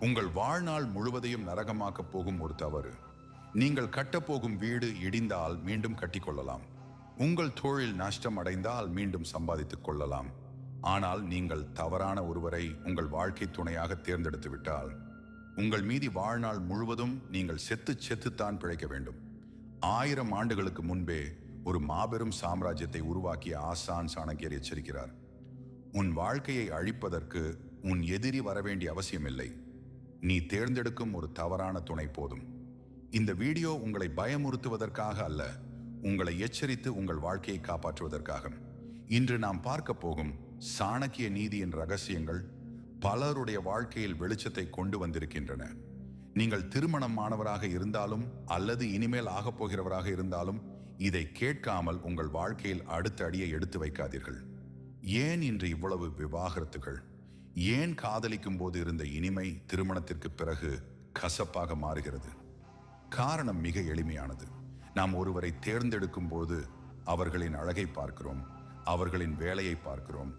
உங்கள் வாழ்நாள் முழுவதையும் நரகமாக்கப் போகும் ஒரு தவறு. நீங்கள் கட்டப்போகும் வீடு இடிந்தால் மீண்டும் கட்டிக்கொள்ளலாம். உங்கள் தொழில் நஷ்டம் அடைந்தால் மீண்டும் சம்பாதித்துக் கொள்ளலாம். ஆனால் நீங்கள் தவறான ஒருவரை உங்கள் வாழ்க்கை துணையாக தேர்ந்தெடுத்து விட்டால் உங்கள் மீதி வாழ்நாள் முழுவதும் நீங்கள் செத்துத்தான் பிழைக்க வேண்டும். 1000 ஆண்டுகளுக்கு முன்பே ஒரு மாபெரும் சாம்ராஜ்யத்தை உருவாக்கிய ஆசான் சாணக்கியர் எச்சரிக்கிறார். உன் வாழ்க்கையை அழிப்பதற்கு உன் எதிரி வரவேண்டிய அவசியமில்லை. நீ தேர்ந்தெடுக்கும் ஒரு தவறான துணை போதும். இந்த வீடியோ உங்களை பயமுறுத்துவதற்காக அல்ல, உங்களை எச்சரித்து உங்கள் வாழ்க்கையை காப்பாற்றுவதற்காக. இன்று நாம் பார்க்க போகும் சாணக்கிய நீதியின் ரகசியங்கள் பலருடைய வாழ்க்கையில் வெளிச்சத்தை கொண்டு வந்திருக்கின்றன. நீங்கள் திருமணமானவராக இருந்தாலும் அல்லது இனிமேல் ஆகப் போகிறவராக இருந்தாலும் இதை கேட்காமல் உங்கள் வாழ்க்கையில் அடுத்த அடியை எடுத்து வைக்காதீர்கள். ஏன் இன்று இவ்வளவு விவாகரத்துகள்? ஏன் காதலிக்கும் போது இருந்த இனிமை திருமணத்திற்கு பிறகு கசப்பாக மாறுகிறது? காரணம் மிக எளிமையானது. நாம் ஒருவரை தேர்ந்தெடுக்கும் போது அவர்களின் அழகை பார்க்கிறோம், அவர்களின் வேலையை பார்க்கிறோம்,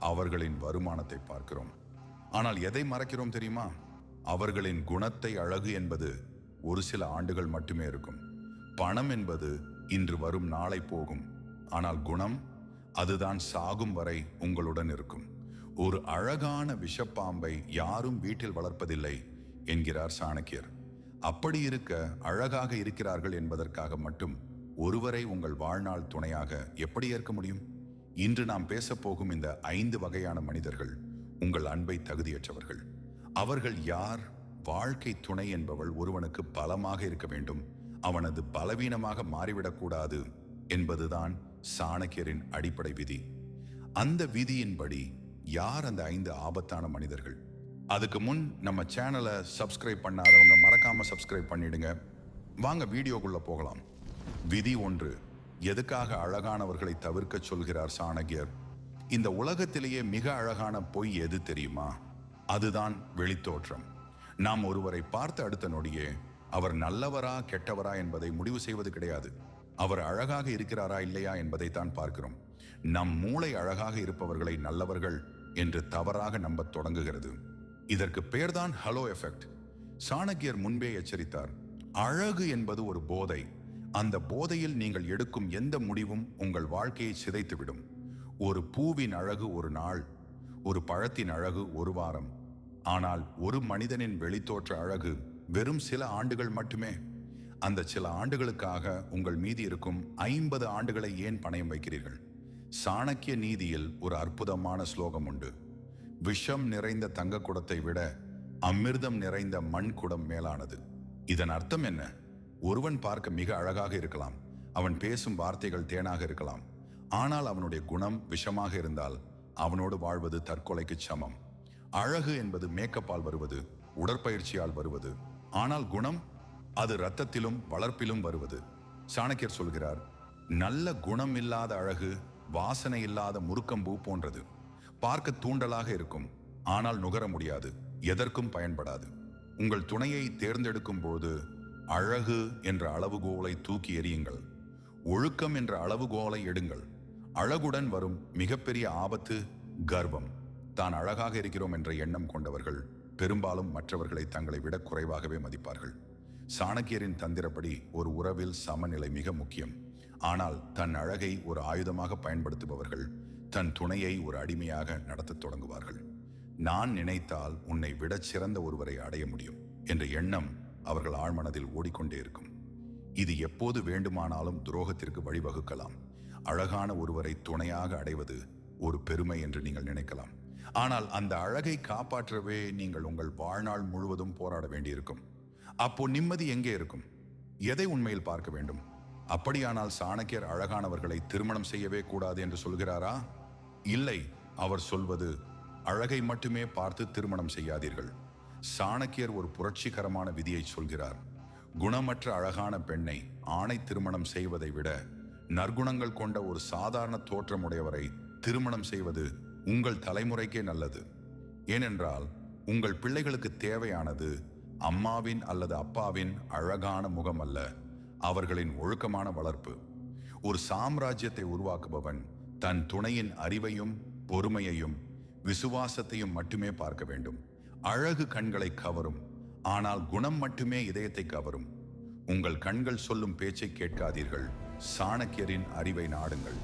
அவர்களின் வருமானத்தை பார்க்கிறோம். ஆனால் எதை மறக்கிறோம் தெரியுமா? அவர்களின் குணத்தை. அழகு என்பது ஒரு சில ஆண்டுகள் மட்டுமே இருக்கும். பணம் என்பது இன்று வரும் நாளை போகும். ஆனால் குணம், அதுதான் சாகும் வரை உங்களுடன் இருக்கும். ஒரு அழகான விஷப்பாம்பை யாரும் வீட்டில் வளர்ப்பதில்லை என்கிறார் சாணக்கியர். அப்படி இருக்க அழகாக இருக்கிறார்கள் என்பதற்காக மட்டும் ஒருவரை உங்கள் வாழ்நாள் துணையாக எப்படி ஏற்க முடியும்? இன்று நாம் பேசப்போகும் இந்த 5 வகையான மனிதர்கள் உங்கள் அன்பை தகுதியற்றவர்கள். அவர்கள் யார்? வாழ்க்கை துணை என்பவள் ஒருவனுக்கு பலமாக இருக்க வேண்டும், அவனது பலவீனமாக மாறிவிடக்கூடாது என்பதுதான் சாணக்கியரின் அடிப்படை விதி. அந்த விதியின்படி யார் அந்த 5 ஆபத்தான மனிதர்கள்? அதுக்கு முன் நம்ம சேனலை சப்ஸ்கிரைப் பண்ணாதவங்க மறக்காம சப்ஸ்கிரைப் பண்ணிடுங்க. வாங்க வீடியோக்குள்ள போகலாம். விதி 1. எதுக்காக அழகானவர்களை தவிர்க்க சொல்கிறார் சாணக்கியர்? இந்த உலகத்திலேயே மிக அழகான பொய் எது தெரியுமா? அதுதான் வெளித்தோற்றம். நாம் ஒருவரை பார்த்த அடுத்த நொடியே அவர் நல்லவரா கெட்டவரா என்பதை முடிவு செய்வது கிடையாது. அவர் அழகாக இருக்கிறாரா இல்லையா என்பதை தான் பார்க்கிறோம். நம் மூளை அழகாக இருப்பவர்களை நல்லவர்கள் என்று தவறாக நம்பத் தொடங்குகிறது. இதற்கு பெயர்தான் ஹலோ எஃபெக்ட். சாணக்கியர் முன்பே எச்சரித்தார். அழகு என்பது ஒரு போதை. அந்த போதையில் நீங்கள் எடுக்கும் எந்த முடிவும் உங்கள் வாழ்க்கையை சிதைத்துவிடும். ஒரு பூவின் அழகு ஒரு நாள், ஒரு பழத்தின் அழகு ஒரு வாரம். ஆனால் ஒரு மனிதனின் வெளித்தோற்ற அழகு வெறும் சில ஆண்டுகள் மட்டுமே. அந்த சில ஆண்டுகளுக்காக உங்கள் மீதி இருக்கும் 50 ஆண்டுகளை ஏன் பணயம் வைக்கிறீர்கள்? சாணக்கிய நீதியில் ஒரு அற்புதமான ஸ்லோகம் உண்டு. விஷம் நிறைந்த தங்க குடத்தை விட அமிர்தம் நிறைந்த மண் குடம் மேலானது. இதன் அர்த்தம் என்ன? ஒருவன் பார்க்க மிக அழகாக இருக்கலாம், அவன் பேசும் வார்த்தைகள் தேனாக இருக்கலாம். ஆனால் அவனுடைய குணம் விஷமாக இருந்தால் அவனோடு வாழ்வது தற்கொலைக்கு சமம். அழகு என்பது மேக்கப்பால் வருவது, உடற்பயிற்சியால் வருவது. ஆனால் குணம், அது இரத்தத்திலும் வளர்ப்பிலும் வருவது. சாணக்கியர் சொல்கிறார், நல்ல குணம் இல்லாத அழகு வாசனை இல்லாத முருக்கம்பூ போன்றது. பார்க்க தூண்டலாக இருக்கும், ஆனால் நுகர முடியாது, எதற்கும் பயன்படாது. உங்கள் துணையை தேர்ந்தெடுக்கும் போது அழகு என்ற அளவுகோலை தூக்கி எறியுங்கள். ஒழுக்கம் என்ற அளவுகோலை எடுங்கள். அழகுடன் வரும் மிகப்பெரிய ஆபத்து கர்வம். தான் அழகாக இருக்கிறோம் என்ற எண்ணம் கொண்டவர்கள் பெரும்பாலும் மற்றவர்களை தங்களை விட குறைவாகவே மதிப்பார்கள். சாணக்கியரின் தந்திரப்படி ஒரு உறவில் சமநிலை மிக முக்கியம். ஆனால் தன் அழகை ஒரு ஆயுதமாக பயன்படுத்துபவர்கள் தன் துணையை ஒரு அடிமையாக நடத்தத் தொடங்குவார்கள். நான் நினைத்தால் உன்னை விட சிறந்த ஒருவரை அடைய முடியும் என்ற எண்ணம் அவர்கள் ஆழ்மனதில் ஓடிக்கொண்டே இருக்கும். இது எப்போது வேண்டுமானாலும் துரோகத்திற்கு வழிவகுக்கலாம். அழகான ஒருவரை துணையாக அடைவது ஒரு பெருமை என்று நீங்கள் நினைக்கலாம். ஆனால் அந்த அழகை காப்பாற்றவே நீங்கள் உங்கள் வாழ்நாள் முழுவதும் போராட வேண்டியிருக்கும். அப்போ நிம்மதி எங்கே இருக்கும்? எதை உண்மையில் பார்க்க வேண்டும்? அப்படியானால் சாணக்கியர் அழகானவர்களை திருமணம் செய்யவே கூடாது என்று சொல்கிறாரா? இல்லை. அவர் சொல்வது, அழகை மட்டுமே பார்த்து திருமணம் செய்யாதீர்கள். சாணக்கியர் ஒரு புரட்சிகரமான விதியை சொல்கிறார். குணமற்ற அழகான பெண்ணை ஆணை திருமணம் செய்வதை விட நற்குணங்கள் கொண்ட ஒரு சாதாரண தோற்றமுடையவரை திருமணம் செய்வது உங்கள் தலைமுறைக்கே நல்லது. ஏனென்றால் உங்கள் பிள்ளைகளுக்கு தேவையானது அம்மாவின் அல்லது அப்பாவின் அழகான முகம் அல்ல, அவர்களின் ஒழுக்கமான வளர்ப்பு. ஒரு சாம்ராஜ்யத்தை உருவாக்குபவன் தன் துணையின் அறிவையும் பொறுமையையும் விசுவாசத்தையும் மட்டுமே பார்க்க வேண்டும். அழகு கண்களை கவரும், ஆனால் குணம் மட்டுமே இதயத்தை கவரும். உங்கள் கண்கள் சொல்லும் பேச்சை கேட்காதீர்கள், சாணக்கியரின் அறிவை நாடுங்கள்.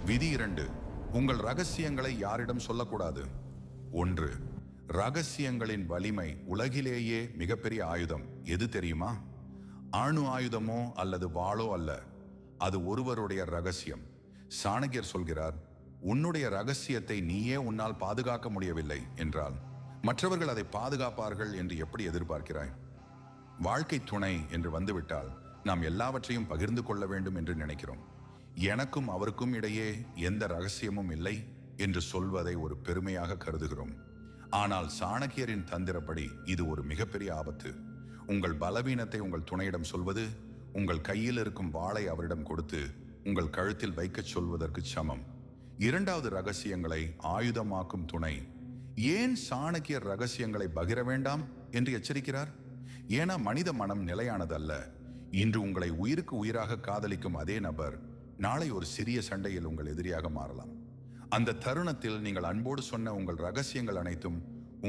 விதி 2. உங்கள் ரகசியங்களை யாரிடம் சொல்லக்கூடாது. 1. ரகசியங்களின் வலிமை. உலகிலேயே மிகப்பெரிய ஆயுதம் எது தெரியுமா? அணு ஆயுதமோ அல்லது வாளோ அல்ல, அது ஒருவருடைய ரகசியம். சாணக்கியர் சொல்கிறார், உன்னுடைய ரகசியத்தை நீயே உன்னால் பாதுகாக்க முடியவில்லை என்றால் மற்றவர்கள் அதை பாதுகாப்பார்கள் என்று எப்படி எதிர்பார்க்கிறாய்? வாழ்க்கை துணை என்று வந்துவிட்டால் நாம் எல்லாவற்றையும் பகிர்ந்து கொள்ள வேண்டும் என்று நினைக்கிறோம். எனக்கும் அவருக்கும் இடையே எந்த ரகசியமும் இல்லை என்று சொல்வதை ஒரு பெருமையாக கருதுகிறோம். ஆனால் சாணக்கியரின் தந்திரப்படி இது ஒரு மிகப்பெரிய ஆபத்து. உங்கள் பலவீனத்தை உங்கள் துணையிடம் சொல்வது உங்கள் கையில் இருக்கும் வாளை அவரிடம் கொடுத்து உங்கள் கழுத்தில் வைக்கச் சொல்வதற்கு சமம். 2வது ரகசியங்களை ஆயுதமாக்கும் துணை. ஏன் சாணக்கியர் ரகசியங்களை பகிர வேண்டாம் என்று எச்சரிக்கிறார்? ஏன்னா மனித மனம் நிலையானதல்ல. இன்று உங்களை உயிருக்கு உயிராக காதலிக்கும் அதே நபர் நாளை ஒரு சிறிய சண்டையில் உங்கள் எதிரியாக மாறலாம். அந்த தருணத்தில் நீங்கள் அன்போடு சொன்ன உங்கள் ரகசியங்கள் அனைத்தும்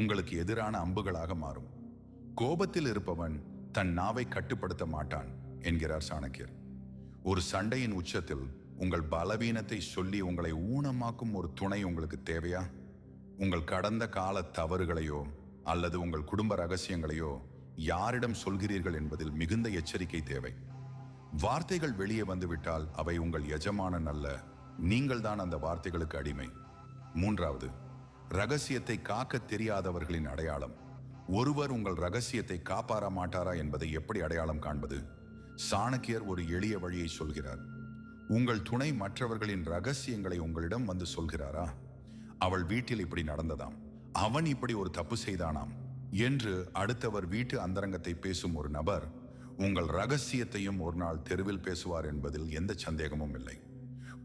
உங்களுக்கு எதிரான அம்புகளாக மாறும். கோபத்தில் இருப்பவன் தன் நாவை கட்டுப்படுத்த மாட்டான் என்கிறார் சாணக்கியர். ஒரு சண்டையின் உச்சத்தில் உங்கள் பலவீனத்தை சொல்லி உங்களை ஊனமாக்கும் ஒரு துணை உங்களுக்கு தேவையா? உங்கள் கடந்த கால தவறுகளையோ அல்லது உங்கள் குடும்ப ரகசியங்களையோ யாரிடம் சொல்கிறீர்கள் என்பதில் மிகுந்த எச்சரிக்கை தேவை. வார்த்தைகள் வெளியே வந்துவிட்டால் அவை உங்கள் எஜமானன் அல்ல, நீங்கள் தான் அந்த வார்த்தைகளுக்கு அடிமை. 3வது, ரகசியத்தை காக்க தெரியாதவர்களின் அடையாளம். ஒருவர் உங்கள் ரகசியத்தை காப்பாற மாட்டாரா என்பதை எப்படி அடையாளம் காண்பது? சாணக்கியர் ஒரு எளிய வழியை சொல்கிறார். உங்கள் துணை மற்றவர்களின் ரகசியங்களை உங்களிடம் வந்து சொல்கிறாரா? அவள் வீட்டில் இப்படி நடந்ததாம், அவன் இப்படி ஒரு தப்பு செய்தானாம் என்று அடுத்தவர் வீட்டு அந்தரங்கத்தை பேசும் ஒரு நபர் உங்கள் ரகசியத்தையும் ஒரு நாள் தெருவில் பேசுவார் என்பதில் எந்த சந்தேகமும் இல்லை.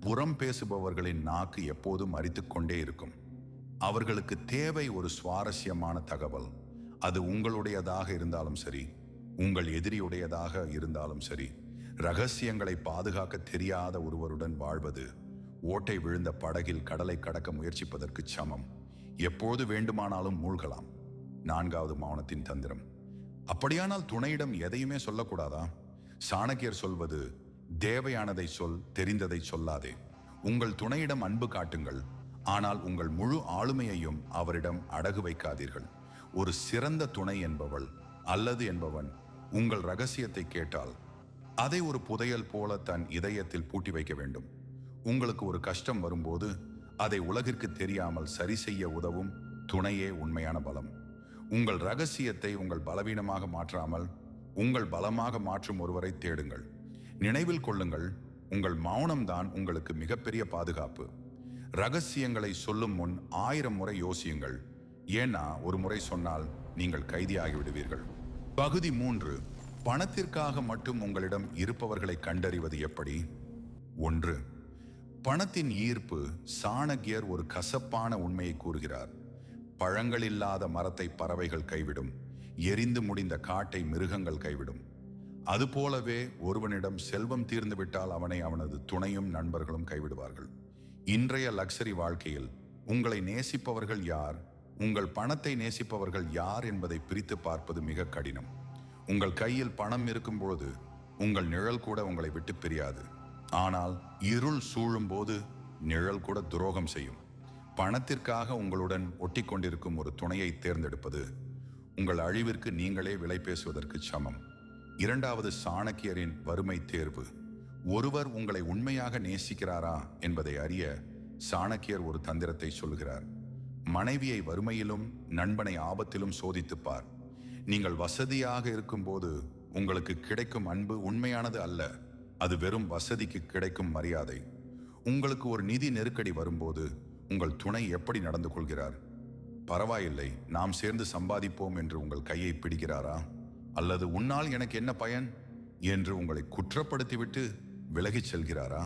புறம் பேசுபவர்களின் நாக்கு எப்போதும் அரித்துக் கொண்டே இருக்கும். அவர்களுக்கு தேவை ஒரு சுவாரஸ்யமான தகவல். அது உங்களுடையதாக இருந்தாலும் சரி, உங்கள் எதிரியுடையதாக இருந்தாலும் சரி. ரகசியங்களை பாதுகாக்க தெரியாத ஒருவருடன் வாழ்வது ஓட்டை விழுந்த படகில் கடலை கடக்க முயற்சிப்பதற்கு சமம். எப்போது வேண்டுமானாலும் மூழ்கலாம். 4வது மௌனத்தின் தந்திரம். அப்படியானால் துணையிடம் எதையுமே சொல்லக்கூடாதா? சாணக்கியர் சொல்வது, தேவையானதை சொல், தெரிந்ததை சொல்லாதே. உங்கள் துணையிடம் அன்பு காட்டுங்கள், ஆனால் உங்கள் முழு ஆளுமையையும் அவரிடம் அடகு வைக்காதீர்கள். ஒரு சிறந்த துணை என்பவள் அல்லது என்பவன் உங்கள் ரகசியத்தை கேட்டால் அதை ஒரு புதையல் போல தன் இதயத்தில் பூட்டி வைக்க வேண்டும். உங்களுக்கு ஒரு கஷ்டம் வரும்போது அதை உலகிற்கு தெரியாமல் சரி செய்ய உதவும் துணையே உண்மையான பலம். உங்கள் ரகசியத்தை உங்கள் பலவீனமாக மாற்றாமல் உங்கள் பலமாக மாற்றும் ஒருவரை தேடுங்கள். நினைவில் கொள்ளுங்கள், உங்கள் மௌனம்தான் உங்களுக்கு மிகப்பெரிய பாதுகாப்பு. ரகசியங்களை சொல்லும் முன் 1000 முறை யோசியுங்கள். ஏன்னா ஒரு முறை சொன்னால் நீங்கள் கைதியாகி விடுவீர்கள். பகுதி 3. பணத்திற்காக மட்டும் உங்களிடம் இருப்பவர்களை கண்டறிவது எப்படி? 1. பணத்தின் ஈர்ப்பு. சாணக்கியர் ஒரு கசப்பான உண்மையை கூறுகிறார். பழங்கள் இல்லாத மரத்தை பறவைகள் கைவிடும், எரிந்து முடிந்த காட்டை மிருகங்கள் கைவிடும். அதுபோலவே ஒருவனிடம் செல்வம் தீர்ந்துவிட்டால் அவனை அவனது துணையும் நண்பர்களும் கைவிடுவார்கள். இன்றைய லக்ஸரி வாழ்க்கையில் உங்களை நேசிப்பவர்கள் யார், உங்கள் பணத்தை நேசிப்பவர்கள் யார் என்பதை பிரித்து பார்ப்பது மிக கடினம். உங்கள் கையில் பணம் இருக்கும்போது உங்கள் நிழல் கூட உங்களை விட்டு பிரியாது. ஆனால் இருள் சூழும் போது நிழல் கூட துரோகம் செய்யும். பணத்திற்காக உங்களுடன் ஒட்டி கொண்டிருக்கும் ஒரு துணையை தேர்ந்தெடுப்பது உங்கள் அழிவிற்கு நீங்களே விலை பேசுவதற்கு சமம். 2வது சாணக்கியரின் வறுமை தேர்வு. ஒருவர் உங்களை உண்மையாக நேசிக்கிறாரா என்பதை அறிய சாணக்கியர் ஒரு தந்திரத்தை சொல்கிறார். மனைவியை வறுமையிலும் நண்பனை ஆபத்திலும் சோதித்துப் பார். நீங்கள் வசதியாக இருக்கும்போது உங்களுக்கு கிடைக்கும் அன்பு உண்மையானது அல்ல, அது வெறும் வசதிக்கு கிடைக்கும் மரியாதை. உங்களுக்கு ஒரு நிதி நெருக்கடி வரும்போது உங்கள் துணை எப்படி நடந்து கொள்கிறார்? பரவாயில்லை, நாம் சேர்ந்து சம்பாதிப்போம் என்று உங்கள் கையை பிடிக்கிறாரா? அல்லது உன்னால் எனக்கு என்ன பயன் என்று உங்களை குற்றப்படுத்திவிட்டு விலகிச் செல்கிறாரா?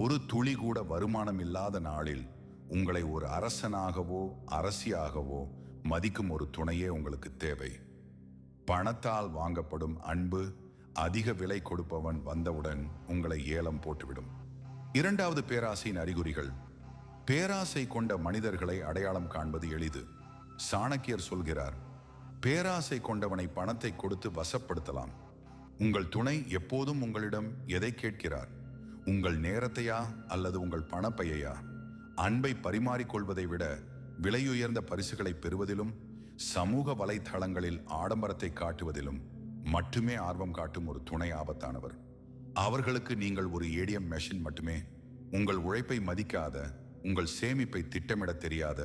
ஒரு துளி கூட வருமானம் இல்லாத நாளில் உங்களை ஒரு அரசனாகவோ அரசியாகவோ மதிக்கும் ஒரு துணையே உங்களுக்கு தேவை. பணத்தால் வாங்கப்படும் அன்பு அதிக விலை கொடுப்பவன் வந்தவுடன் உங்களை ஏலம் போட்டுவிடும். 2வது பேராசையின் அறிகுறிகள். பேராசை கொண்ட மனிதர்களை அடையாளம் காண்பது எளிது. சாணக்கியர் சொல்கிறார், பேராசை கொண்டவனை பணத்தை கொடுத்து வசப்படுத்தலாம். உங்கள் துணை எப்போதும் உங்களிடம் எதை கேட்கிறார்? உங்கள் நேரத்தையா அல்லது உங்கள் பணப்பையா? அன்பை பரிமாறிக்கொள்வதை விட விலையுயர்ந்த பரிசுகளை பெறுவதிலும் சமூக வலைத்தளங்களில் ஆடம்பரத்தை காட்டுவதிலும் மட்டுமே ஆர்வம் காட்டும் ஒரு துணை ஆபத்தானவர். அவர்களுக்கு நீங்கள் ஒரு ஏடிஎம் மெஷின் மட்டுமே. உங்கள் உழைப்பை மதிக்காத, உங்கள் சேமிப்பை திட்டமிட தெரியாத,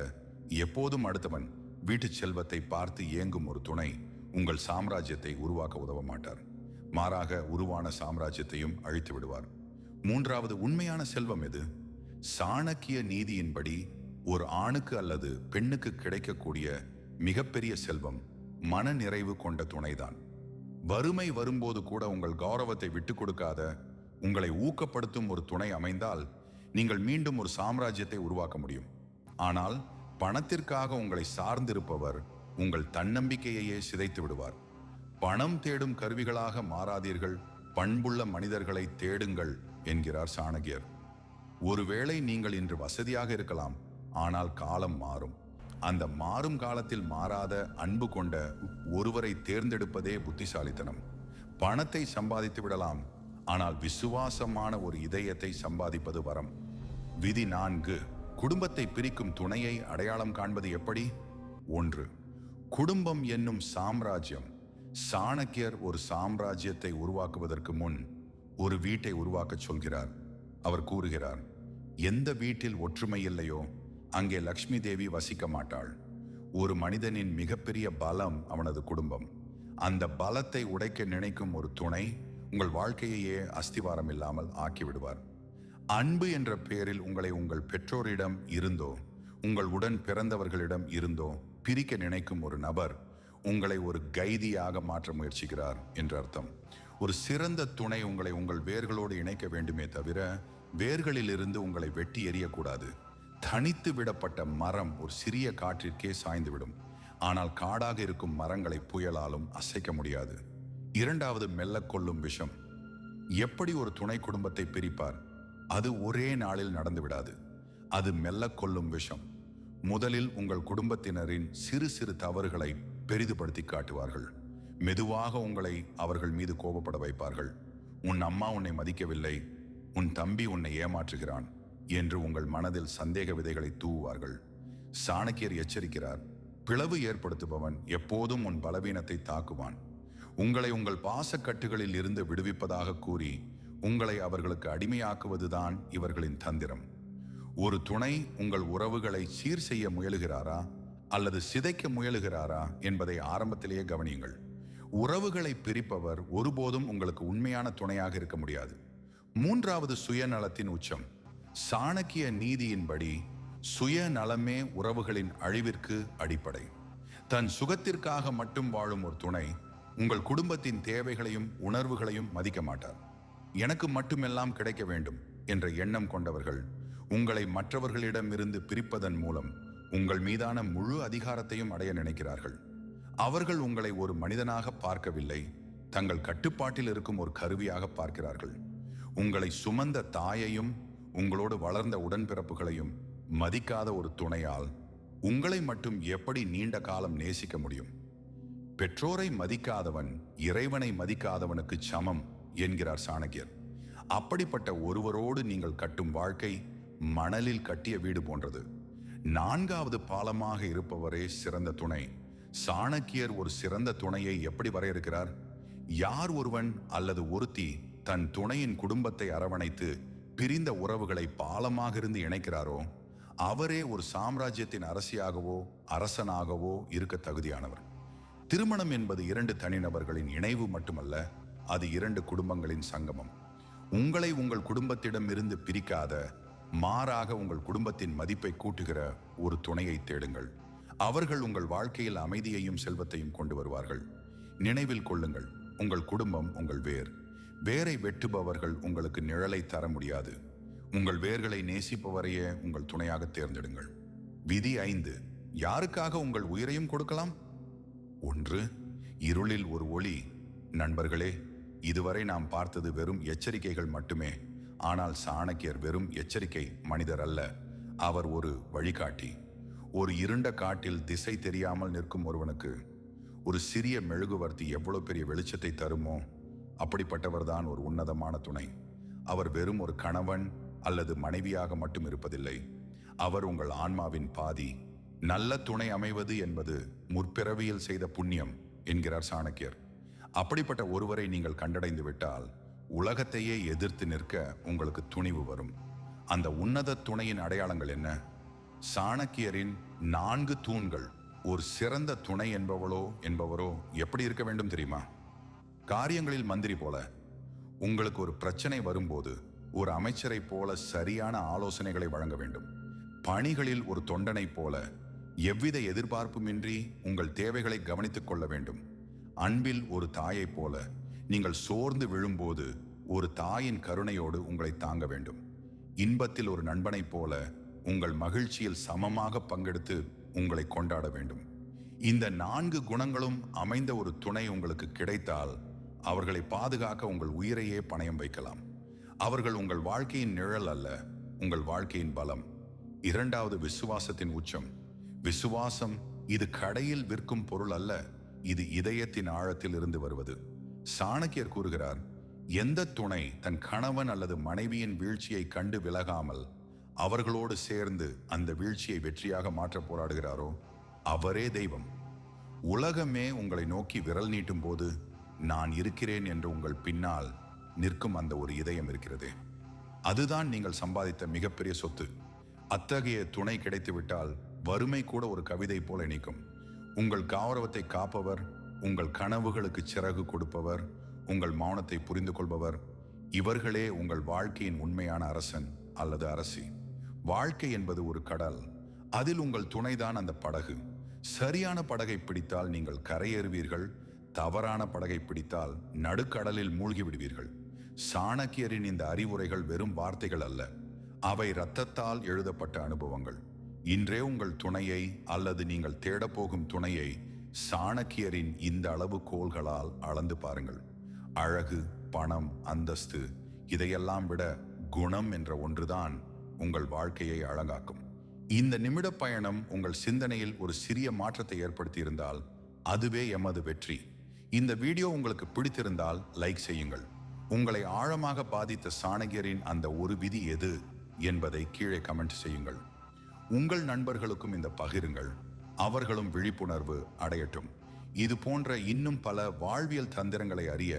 எப்போதும் அடுத்தவன் வீட்டு செல்வத்தை பார்த்து ஏங்கும் ஒரு துணை உங்கள் சாம்ராஜ்யத்தை உருவாக்க உதவ மாட்டார். மாறாக உருவான சாம்ராஜ்யத்தையும் அழித்து விடுவார். மூன்றாவது உண்மையான செல்வம் எது? சாணக்கிய நீதியின்படி ஒரு ஆணுக்கு அல்லது பெண்ணுக்கு கிடைக்கக்கூடிய மிகப்பெரிய செல்வம் மன நிறைவு கொண்ட துணைதான். வறுமை வரும்போது கூட உங்கள் கௌரவத்தை விட்டு கொடுக்காத, உங்களை ஊக்கப்படுத்தும் ஒரு துணை அமைந்தால் நீங்கள் மீண்டும் ஒரு சாம்ராஜ்யத்தை உருவாக்க முடியும். ஆனால் பணத்திற்காக உங்களை சார்ந்திருப்பவர் உங்கள் தன்னம்பிக்கையையே சிதைத்து விடுவார். பணம் தேடும் கருவிகளாக மாறாதீர்கள், பண்புள்ள மனிதர்களை தேடுங்கள் என்கிறார் சாணக்கியர். ஒருவேளை நீங்கள் இன்று வசதியாக இருக்கலாம், ஆனால் காலம் மாறும். அந்த மாறும் காலத்தில் மாறாத அன்பு கொண்ட ஒருவரை தேர்ந்தெடுப்பதே புத்திசாலித்தனம். பணத்தை சம்பாதித்து விடலாம், ஆனால் விசுவாசமான ஒரு இதயத்தை சம்பாதிப்பது வரம். விதி 4. குடும்பத்தை பிரிக்கும் துணையை அடையாளம் காண்பது எப்படி? 1. குடும்பம் என்னும் சாம்ராஜ்யம். சாணக்கியர் ஒரு சாம்ராஜ்யத்தை உருவாக்குவதற்கு முன் ஒரு வீட்டை உருவாக்க சொல்கிறார். அவர் கூறுகிறார், எந்த வீட்டில் ஒற்றுமை இல்லையோ அங்கே லக்ஷ்மி தேவி வசிக்க மாட்டாள். ஒரு மனிதனின் மிகப்பெரிய பலம் அவனது குடும்பம். அந்த பலத்தை உடைக்க நினைக்கும் ஒரு துணை உங்கள் வாழ்க்கையையே அஸ்திவாரம் இல்லாமல் ஆக்கிவிடுவார். அன்பு என்ற பெயரில் உங்களை உங்கள் பெற்றோரிடம் இருந்தோ உங்கள் உடன் பிறந்தவர்களிடம் இருந்தோ பிரிக்க நினைக்கும் ஒரு நபர் உங்களை ஒரு கைதியாக மாற்ற முயற்சிக்கிறார் என்று அர்த்தம். ஒரு சிறந்த துணை உங்களை உங்கள் வேர்களோடு இணைக்க வேண்டுமே தவிர வேர்களிலிருந்து உங்களை வெட்டி எறியக்கூடாது. தனித்து விடப்பட்ட மரம் ஒரு சிறிய காற்றிற்கே சாய்ந்துவிடும். ஆனால் காடாக இருக்கும் மரங்களை புயலாலும் அசைக்க முடியாது. 2. மெல்ல கொல்லும் விஷம். எப்படி ஒரு துணை குடும்பத்தை பிரிப்பார்? அது ஒரே நாளில் நடந்து விடாது. அது மெல்ல கொல்லும் விஷம். முதலில் உங்கள் குடும்பத்தினரின் சிறு சிறு தவறுகளை பெரிதுபடுத்தி காட்டுவார்கள். மெதுவாக உங்களை அவர்கள் மீது கோபப்பட வைப்பார்கள். உன் அம்மா உன்னை மதிக்கவில்லை, உன் தம்பி உன்னை ஏமாற்றுகிறான் என்று உங்கள் மனதில் சந்தேக விதைகளை தூவுவார்கள். சாணக்கியர் எச்சரிக்கிறார், பிளவு ஏற்படுத்துபவன் எப்போதும் உன் பலவீனத்தை தாக்குவான். உங்களை உங்கள் பாசக்கட்டுகளில் இருந்து விடுவிப்பதாக கூறி உங்களை அவர்களுக்கு அடிமையாக்குவதுதான் இவர்களின் தந்திரம். ஒரு துணை உங்கள் உறவுகளை சீர் செய்ய முயலுகிறாரா அல்லது சிதைக்க முயலுகிறாரா என்பதை ஆரம்பத்திலேயே கவனியுங்கள். உறவுகளை பிரிப்பவர் ஒருபோதும் உங்களுக்கு உண்மையான துணையாக இருக்க முடியாது. 3. சுயநலத்தின் உச்சம். சாணக்கிய நீதியின்படி சுயநலமே உறவுகளின் அழிவிற்கு அடிப்படை. தன் சுகத்திற்காக மட்டும் வாழும் ஒரு துணை உங்கள் குடும்பத்தின் தேவைகளையும் உணர்வுகளையும் மதிக்க மாட்டார். எனக்கு மட்டுமெல்லாம் கிடைக்க வேண்டும் என்ற எண்ணம் கொண்டவர்கள் உங்களை மற்றவர்களிடமிருந்து பிரிப்பதன் மூலம் உங்கள் மீதான முழு அதிகாரத்தையும் அடைய நினைக்கிறார்கள். அவர்கள் உங்களை ஒரு மனிதனாக பார்க்கவில்லை, தங்கள் கட்டுப்பாட்டில் இருக்கும் ஒரு கருவியாக பார்க்கிறார்கள். உங்களை சுமந்த தாயையும் உங்களோடு வளர்ந்த உடன்பிறப்புகளையும் மதிக்காத ஒரு துணையால் உங்களை மட்டும் எப்படி நீண்ட காலம் நேசிக்க முடியும்? பெற்றோரை மதிக்காதவன் இறைவனை மதிக்காதவனுக்கு சமம் என்கிறார் சாணக்கியர். அப்படிப்பட்ட ஒருவரோடு நீங்கள் கட்டும் வாழ்க்கை மணலில் கட்டிய வீடு போன்றது. 4. பாலமாக இருப்பவரே சிறந்த துணை. சாணக்கியர் ஒரு சிறந்த துணையை எப்படி வரையறுக்கிறார்? யார் ஒருவன் அல்லது ஒருத்தி தன் துணையின் குடும்பத்தை அரவணைத்து பிரிந்த உறவுகளை பாலமாக இருந்து இணைக்கிறாரோ அவரே ஒரு சாம்ராஜ்யத்தின் அரசியாகவோ அரசனாகவோ இருக்க தகுதியானவர். திருமணம் என்பது 2 தனிநபர்களின் இணைவு மட்டுமல்ல, அது 2 குடும்பங்களின் சங்கமம். உங்களை உங்கள் குடும்பத்திடம் இருந்து பிரிக்காத, மாறாக உங்கள் குடும்பத்தின் மதிப்பை கூட்டுகிற ஒரு துணையை தேடுங்கள். அவர்கள் உங்கள் வாழ்க்கையில் அமைதியையும் செல்வத்தையும் கொண்டு வருவார்கள். நினைவில் கொள்ளுங்கள், உங்கள் குடும்பம் உங்கள் வேர். வேரை வெட்டுபவர்கள் உங்களுக்கு நிழலை தர முடியாது. உங்கள் வேர்களை நேசிப்பவரையே உங்கள் துணையாக தேர்ந்தெடுங்கள். விதி 5. யாருக்காக உங்கள் உயிரையும் கொடுக்கலாம்? 1. இருளில் ஒரு ஒளி. நண்பர்களே, இதுவரை நாம் பார்த்தது வெறும் எச்சரிக்கைகள் மட்டுமே. ஆனால் சாணக்கியர் வெறும் எச்சரிக்கை மனிதர் அல்ல, அவர் ஒரு வழிகாட்டி. ஒரு இருண்ட காட்டில் திசை தெரியாமல் நிற்கும் ஒருவனுக்கு ஒரு சிறிய மெழுகுவர்த்தி எவ்வளவு பெரிய வெளிச்சத்தை தருமோ அப்படிப்பட்டவர்தான் ஒரு உன்னதமான துணை. அவர் வெறும் ஒரு கணவன் அல்லது மனைவியாக மட்டும் இருப்பதில்லை. அவர் உங்கள் ஆன்மாவின் பாதி. நல்ல துணை அமைவது என்பது முற்பிறவியில் செய்த புண்ணியம் என்கிறார் சாணக்கியர். அப்படிப்பட்ட ஒருவரை நீங்கள் கண்டடைந்து விட்டால் உலகத்தையே எதிர்த்து நிற்க உங்களுக்கு துணிவு வரும். அந்த உன்னத துணையின் அடையாளங்கள் என்ன? சாணக்கியரின் 4 தூண்கள். ஒரு சிறந்த துணை என்பவரோ எப்படி இருக்க வேண்டும் தெரியுமா? காரியங்களில் மந்திரி போல. உங்களுக்கு ஒரு பிரச்சனை வரும்போது ஒரு அமைச்சரை போல சரியான ஆலோசனைகளை வழங்க வேண்டும். பணிகளில் ஒரு தொண்டனை போல எவ்வித எதிர்பார்ப்புமின்றி உங்கள் தேவைகளை கவனித்துக் கொள்ள வேண்டும். அன்பில் ஒரு தாயைப் போல நீங்கள் சோர்ந்து விழும்போது ஒரு தாயின் கருணையோடு உங்களை தாங்க வேண்டும். இன்பத்தில் ஒரு நண்பனைப் போல உங்கள் மகிழ்ச்சியில் சமமாக பங்கெடுத்து உங்களை கொண்டாட வேண்டும். இந்த 4 குணங்களும் அமைந்த ஒரு துணை உங்களுக்கு கிடைத்தால் அவர்களை பாதுகாக்க உங்கள் உயிரையே பணயம் வைக்கலாம். அவர்கள் உங்கள் வாழ்க்கையின் நிழல் அல்ல, உங்கள் வாழ்க்கையின் பலம். 2வது, விசுவாசத்தின் உச்சம். விசுவாசம் இது கடையில் விற்கும் பொருள் அல்ல, இது இதயத்தின் ஆழத்தில் இருந்து வருவது. சாணக்கியர் கூறுகிறார், எந்த துணை தன் கணவன் அல்லது மனைவியின் வீழ்ச்சியை கண்டு விலகாமல் அவர்களோடு சேர்ந்து அந்த வீழ்ச்சியை வெற்றியாக மாற்ற போராடுகிறாரோ அவரே தெய்வம். உலகமே உங்களை நோக்கி விரல் நீட்டும் போது நான் இருக்கிறேன் என்று உங்கள் பின்னால் நிற்கும் அந்த ஒரு இதயம் இருக்கிறதே, அதுதான் நீங்கள் சம்பாதித்த மிகப்பெரிய சொத்து. அத்தகைய துணை கிடைத்துவிட்டால் வறுமை கூட ஒரு கவிதை போல இணைக்கும். உங்கள் கௌரவத்தை காப்பவர், உங்கள் கனவுகளுக்கு சிறகு கொடுப்பவர், உங்கள் மௌனத்தை புரிந்து கொள்பவர், இவர்களே உங்கள் வாழ்க்கையின் உண்மையான அரசன் அல்லது அரசி. வாழ்க்கை என்பது ஒரு கடல், அதில் உங்கள் துணைதான் அந்த படகு. சரியான படகை பிடித்தால் நீங்கள் கரையேறுவீர்கள், தவறான படகை பிடித்தால் நடுக்கடலில் மூழ்கி விடுவீர்கள். சாணக்கியரின் இந்த அறிவுரைகள் வெறும் வார்த்தைகள் அல்ல, அவை இரத்தத்தால் எழுதப்பட்ட அனுபவங்கள். இன்றே உங்கள் துணையை அல்லது நீங்கள் தேடப்போகும் துணையை சாணக்கியரின் இந்த அளவுகோல்களால் அளந்து பாருங்கள். அழகு, பணம், அந்தஸ்து இதையெல்லாம் விட குணம் என்ற ஒன்றுதான் உங்கள் வாழ்க்கையை அழகாக்கும். இந்த நிமிட பயணம் உங்கள் சிந்தனையில் ஒரு சிறிய மாற்றத்தை ஏற்படுத்தி இருந்தால் அதுவே எமது வெற்றி. இந்த வீடியோ உங்களுக்கு பிடித்திருந்தால் லைக் செய்யுங்கள். உங்களை ஆழமாக பாதித்த சாணக்கியரின் அந்த ஒரு விதி எது என்பதை கீழே கமெண்ட் செய்யுங்கள். உங்கள் நண்பர்களுக்கும் இந்த பகிருங்கள், அவர்களும் விழிப்புணர்வு அடையட்டும். இது போன்ற இன்னும் பல வாழ்வியல் தந்திரங்களை அறிய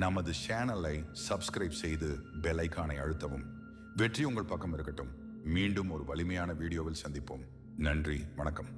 நமது சேனலை சப்ஸ்கிரைப் செய்து பெல் ஐகானை அழுத்தவும். வெற்றி உங்கள் பக்கம் இருக்கட்டும். மீண்டும் ஒரு வலிமையான வீடியோவில் சந்திப்போம். நன்றி, வணக்கம்.